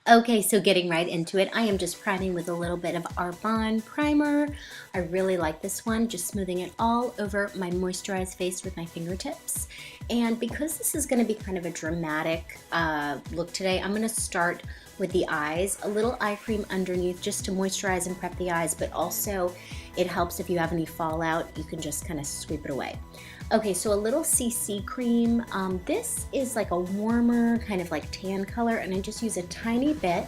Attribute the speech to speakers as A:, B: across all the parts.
A: Okay, so getting right into it, I am just priming with a little bit of Arbonne primer. I really like this one, just smoothing it all over my moisturized face with my fingertips. And because this is gonna be kind of a dramatic look today, I'm gonna start with the eyes, a little eye cream underneath just to moisturize and prep the eyes, but also it helps if you have any fallout, you can just kind of sweep it away. Okay, so a little CC cream. This is like a warmer kind of like tan color, and I just use a tiny bit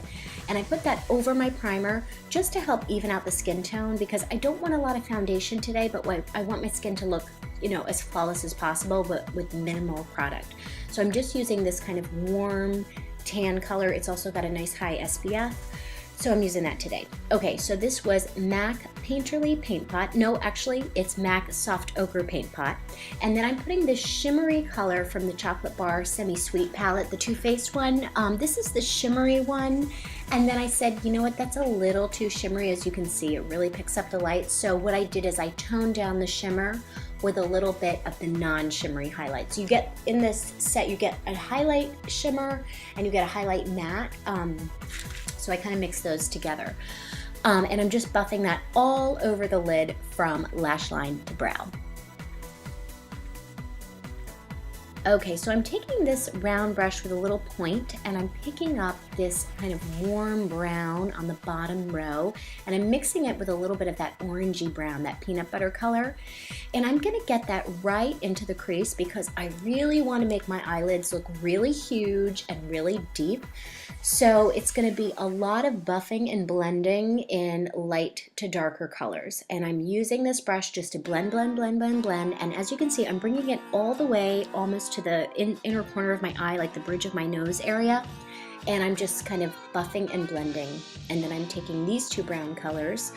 A: and I put that over my primer just to help even out the skin tone because I don't want a lot of foundation today, but I want my skin to look, you know, as flawless as possible, but with minimal product. So I'm just using this kind of warm tan color. It's also got a nice high SPF. So I'm using that today. Okay, so this was MAC Painterly Paint Pot. No, actually, it's MAC Soft Ochre Paint Pot. And then I'm putting this shimmery color from the Chocolate Bar Semi-Sweet palette, the Too Faced one. This is the shimmery one. And then I said, you know what, that's a little too shimmery. As you can see, it really picks up the light. So what I did is I toned down the shimmer with a little bit of the non-shimmery highlights. You get, in this set, you get a highlight shimmer and you get a highlight matte. So I kind of mix those together. And I'm just buffing that all over the lid from lash line to brow. Okay, so I'm taking this round brush with a little point and I'm picking up this kind of warm brown on the bottom row and I'm mixing it with a little bit of that orangey brown, that peanut butter color. And I'm gonna get that right into the crease because I really wanna make my eyelids look really huge and really deep. So it's gonna be a lot of buffing and blending in light to darker colors. And I'm using this brush just to blend, blend, blend, blend, blend. And as you can see, I'm bringing it all the way almost to the inner corner of my eye, like the bridge of my nose area. And I'm just kind of buffing and blending. And then I'm taking these two brown colors.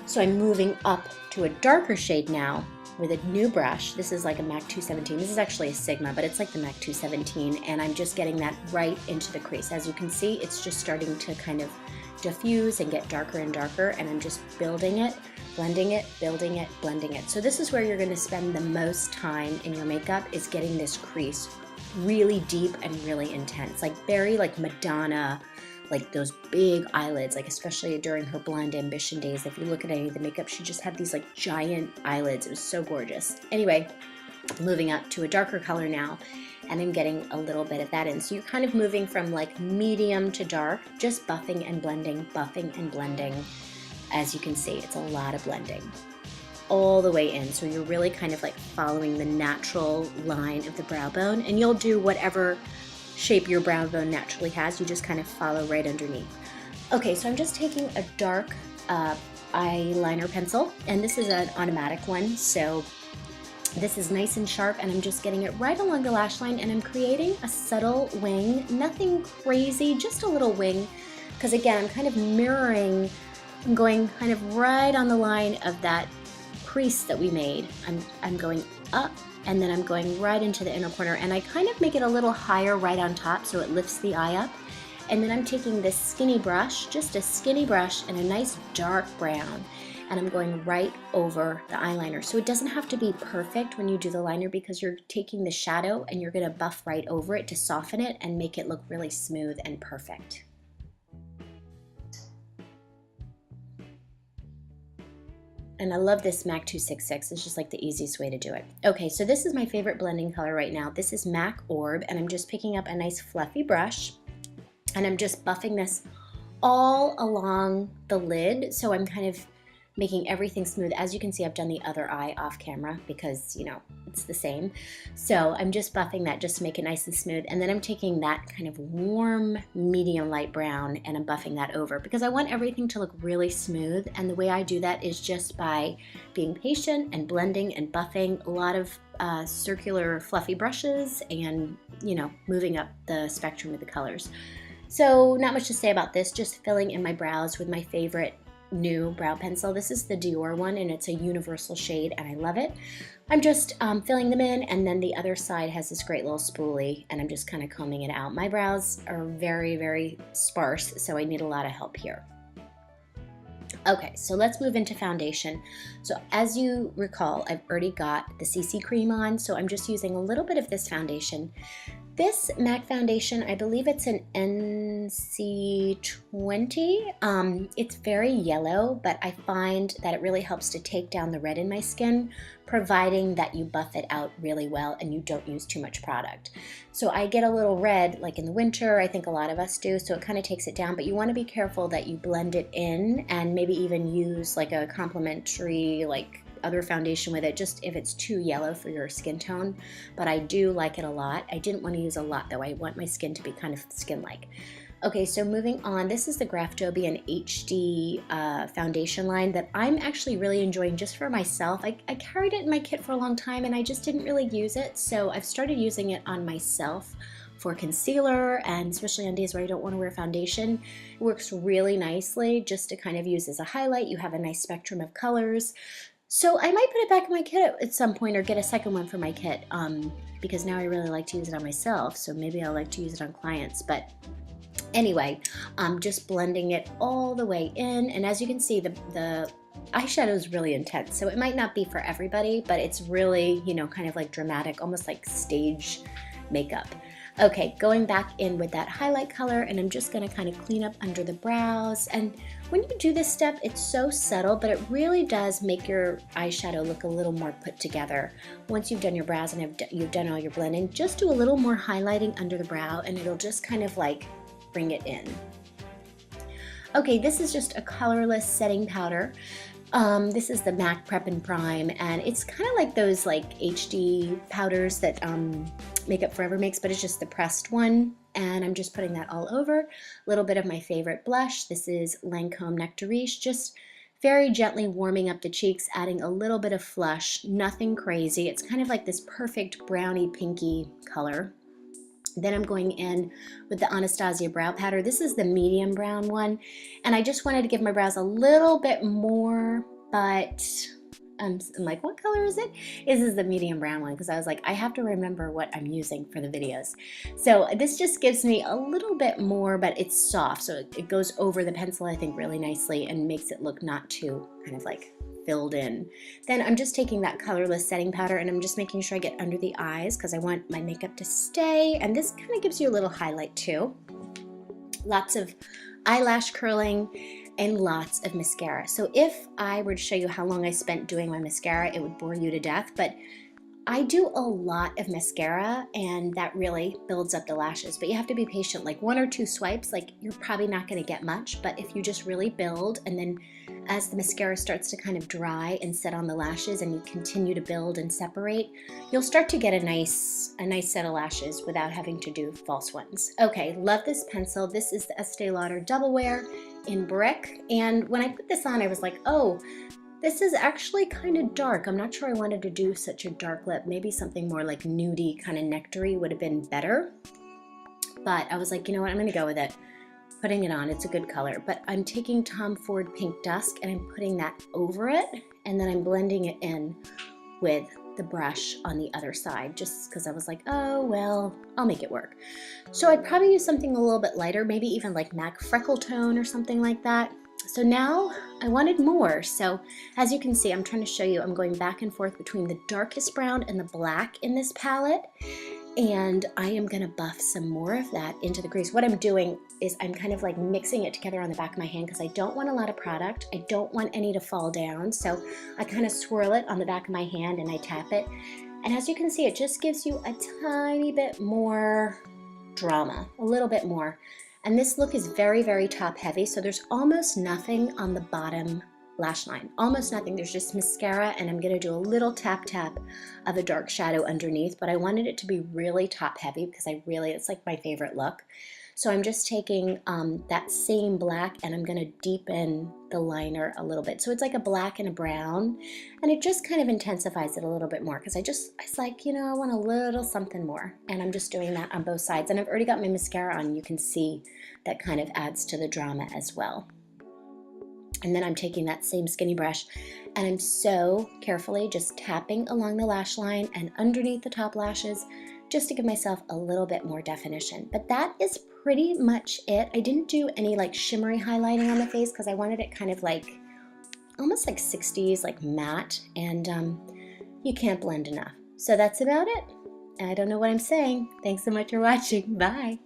A: So I'm moving up to a darker shade now with a new brush. This is like a MAC 217. This is actually a Sigma, but it's like the MAC 217. And I'm just getting that right into the crease. As you can see, it's just starting to kind of diffuse and get darker and darker. And I'm just building it, blending it, building it, blending it. So this is where you're gonna spend the most time in your makeup, is getting this crease really deep and really intense. Like very like Madonna, like those big eyelids, like especially during her Blonde Ambition days. If you look at any of the makeup, she just had these like giant eyelids. It was so gorgeous. Anyway, moving up to a darker color now, and I'm getting a little bit of that in. So you're kind of moving from like medium to dark, just buffing and blending, buffing and blending. As you can see, it's a lot of blending all the way in. So you're really kind of like following the natural line of the brow bone, and you'll do whatever shape your brow bone naturally has. You just kind of follow right underneath. Okay, so I'm just taking a dark eyeliner pencil, and this is an automatic one, so this is nice and sharp, and I'm just getting it right along the lash line, and I'm creating a subtle wing, nothing crazy, just a little wing, because again, I'm kind of mirroring, I'm going kind of right on the line of that crease that we made. I'm going up, and then I'm going right into the inner corner, and I kind of make it a little higher right on top so it lifts the eye up. And then I'm taking this skinny brush, just a skinny brush and a nice dark brown, and I'm going right over the eyeliner. So it doesn't have to be perfect when you do the liner because you're taking the shadow and you're gonna buff right over it to soften it and make it look really smooth and perfect. And I love this MAC 266. It's just like the easiest way to do it. Okay, so this is my favorite blending color right now. This is MAC Orb, and I'm just picking up a nice fluffy brush, and I'm just buffing this all along the lid. So I'm kind of making everything smooth. As you can see, I've done the other eye off camera because, you know, it's the same. So I'm just buffing that just to make it nice and smooth. And then I'm taking that kind of warm, medium light brown, and I'm buffing that over because I want everything to look really smooth. And the way I do that is just by being patient and blending and buffing, a lot of circular fluffy brushes, and, you know, moving up the spectrum with the colors. So not much to say about this, just filling in my brows with my favorite new brow pencil. This is the Dior one, and it's a universal shade, and I love it. I'm just filling them in, and then the other side has this great little spoolie, and I'm just kind of combing it out. My brows are very, very sparse, so I need a lot of help here. Okay, so let's move into foundation. So as you recall, I've already got the CC cream on, so I'm just using a little bit of this foundation. This MAC foundation, I believe it's an NC20. It's very yellow, but I find that it really helps to take down the red in my skin, providing that you buff it out really well and you don't use too much product. So I get a little red like in the winter, I think a lot of us do, so it kind of takes it down, but you want to be careful that you blend it in and maybe even use like a complementary like other foundation with it, just if it's too yellow for your skin tone, but I do like it a lot. I didn't want to use a lot though. I want my skin to be kind of skin-like. Okay, so moving on, this is the Graph Jobian HD foundation line that I'm actually really enjoying just for myself. I carried it in my kit for a long time and I just didn't really use it, so I've started using it on myself for concealer, and especially on days where I don't want to wear foundation. It works really nicely just to kind of use as a highlight. You have a nice spectrum of colors. So I might put it back in my kit at some point or get a second one for my kit because now I really like to use it on myself, so maybe I'll like to use it on clients. But anyway, I'm just blending it all the way in, and as you can see, the eyeshadow is really intense, so it might not be for everybody, but it's really, you know, kind of like dramatic, almost like stage makeup. Okay, going back in with that highlight color, and I'm just gonna kind of clean up under the brows. And when you do this step, it's so subtle, but it really does make your eyeshadow look a little more put together. Once you've done your brows and you've done all your blending, just do a little more highlighting under the brow and it'll just kind of like bring it in. Okay, this is just a colorless setting powder. This is the MAC Prep and Prime, and it's kind of like those like HD powders that Makeup Forever makes, but it's just the pressed one, and I'm just putting that all over. A little bit of my favorite blush. This is Lancome Nectariche, just very gently warming up the cheeks, adding a little bit of flush, nothing crazy. It's kind of like this perfect brownie pinky color. Then I'm going in with the Anastasia brow powder. This is the medium brown one, and I just wanted to give my brows a little bit more, but I'm like, what color is it? This is the medium brown one, because I was like, I have to remember what I'm using for the videos. So this just gives me a little bit more, but it's soft, so it goes over the pencil, I think, really nicely and makes it look not too kind of like filled in. Then I'm just taking that colorless setting powder and I'm just making sure I get under the eyes because I want my makeup to stay, and this kind of gives you a little highlight too. Lots of eyelash curling and lots of mascara. So if I were to show you how long I spent doing my mascara, it would bore you to death, but I do a lot of mascara and that really builds up the lashes, but you have to be patient. Like 1 or 2 swipes, like you're probably not going to get much, but if you just really build, and then as the mascara starts to kind of dry and set on the lashes and you continue to build and separate, you'll start to get a nice set of lashes without having to do false ones. Okay, love this pencil. This is the Estee Lauder Double Wear in Brick, and when I put this on I was like, oh, this is actually kind of dark. I'm not sure I wanted to do such a dark lip. Maybe something more like nudie, kind of nectary would have been better. But I was like, you know what, I'm gonna go with it. Putting it on, it's a good color. But I'm taking Tom Ford Pink Dusk and I'm putting that over it, and then I'm blending it in with the brush on the other side, just because I was like, oh, well, I'll make it work. So I'd probably use something a little bit lighter, maybe even like MAC Freckle Tone or something like that. So now I wanted more. So as you can see, I'm trying to show you, I'm going back and forth between the darkest brown and the black in this palette. And I am gonna buff some more of that into the crease. What I'm doing is I'm kind of like mixing it together on the back of my hand because I don't want a lot of product. I don't want any to fall down. So I kind of swirl it on the back of my hand and I tap it. And as you can see, it just gives you a tiny bit more drama, a little bit more. And this look is very, very top heavy, so there's almost nothing on the bottom lash line. Almost nothing. There's just mascara, and I'm going to do a little tap tap of a dark shadow underneath, but I wanted it to be really top heavy because it's like my favorite look. So I'm just taking that same black and I'm going to deepen the liner a little bit. So it's like a black and a brown, and it just kind of intensifies it a little bit more because it's like, you know, I want a little something more, and I'm just doing that on both sides. And I've already got my mascara on. You can see that kind of adds to the drama as well. And then I'm taking that same skinny brush and I'm so carefully just tapping along the lash line and underneath the top lashes just to give myself a little bit more definition. But that is pretty much it. I didn't do any like shimmery highlighting on the face because I wanted it kind of like almost like 60s, like matte, and you can't blend enough. So that's about it. I don't know what I'm saying. Thanks so much for watching. Bye.